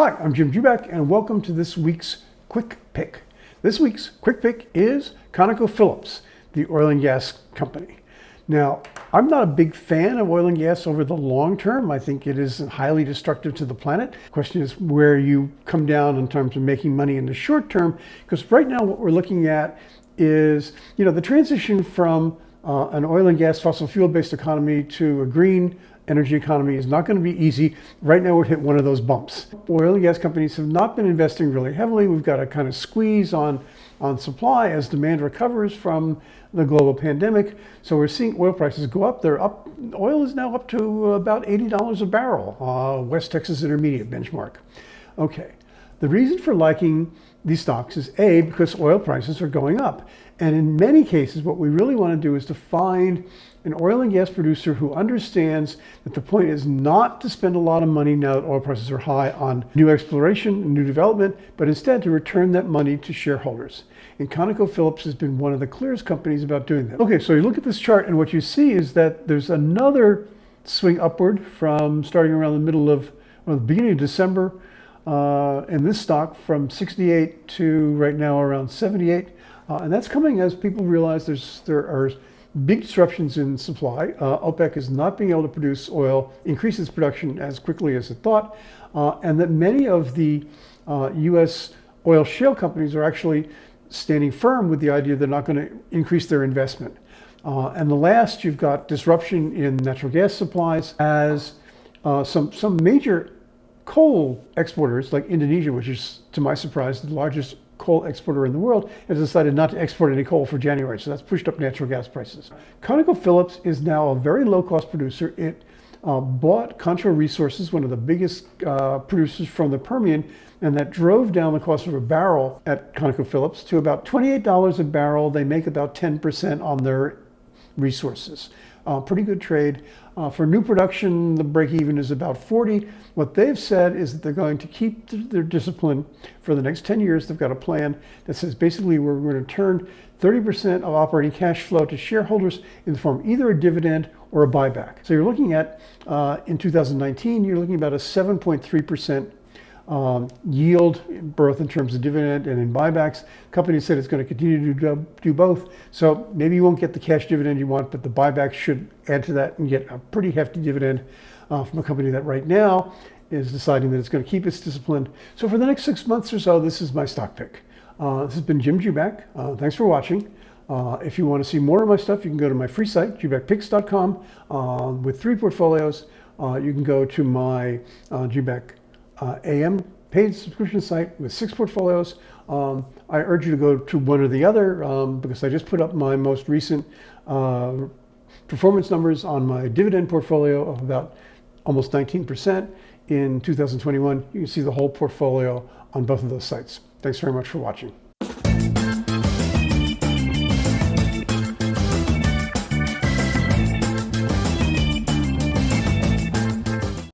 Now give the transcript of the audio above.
Hi, I'm Jim Jubak, and welcome to this week's Quick Pick. This week's Quick Pick is ConocoPhillips, the oil and gas company. Now, I'm not a big fan of oil and gas over the long term. I think it is highly destructive to the planet. The question is where you come down in terms of making money in the short term, because right now what we're looking at is, the transition from an oil and gas fossil fuel-based economy to a green energy economy is not going to be easy. Right now we're hit one of those bumps. Oil and gas companies have not been investing really heavily. We've got a kind of squeeze on supply as demand recovers from the global pandemic. So we're seeing oil prices go up. They're up. Oil is now up to about $80 a barrel, West Texas Intermediate benchmark. Okay. The reason for liking these stocks is A, because oil prices are going up. And in many cases, what we really want to do is to find an oil and gas producer who understands that the point is not to spend a lot of money now that oil prices are high on new exploration and new development, but instead to return that money to shareholders. And ConocoPhillips has been one of the clearest companies about doing that. Okay, so you look at this chart and what you see is that there's another swing upward from starting around the beginning of December in this stock from 68 to right now around 78. And that's coming as people realize there are big disruptions in supply. OPEC is not being able to produce oil, increase its production as quickly as it thought, and that many of the U.S. oil shale companies are actually standing firm with the idea they're not going to increase their investment. And the last, you've got disruption in natural gas supplies as some major coal exporters like Indonesia, which is, to my surprise, the largest coal exporter in the world, has decided not to export any coal for January. So that's pushed up natural gas prices. ConocoPhillips is now a very low-cost producer. It bought Concho Resources, one of the biggest producers from the Permian, and that drove down the cost of a barrel at ConocoPhillips to about $28 a barrel. They make about 10% on their resources. Pretty good trade. For new production, the break-even is about 40. What they've said is that they're going to keep their discipline for the next 10 years. They've got a plan that says basically we're going to turn 30% of operating cash flow to shareholders in the form of either a dividend or a buyback. So you're looking at, in 2019, you're looking at about a 7.3% yield, both in terms of dividend and in buybacks. The company said it's going to continue to do both. So maybe you won't get the cash dividend you want, but the buyback should add to that and get a pretty hefty dividend from a company that right now is deciding that it's going to keep its discipline. So for the next 6 months or so, this is my stock pick. This has been Jim Jubak. Thanks for watching. If you want to see more of my stuff, you can go to my free site, jubakpicks.com, with 3 portfolios. You can go to my Jubak AM paid subscription site with 6 portfolios. I urge you to go to one or the other because I just put up my most recent performance numbers on my dividend portfolio of about almost 19% in 2021. You can see the whole portfolio on both of those sites. Thanks very much for watching.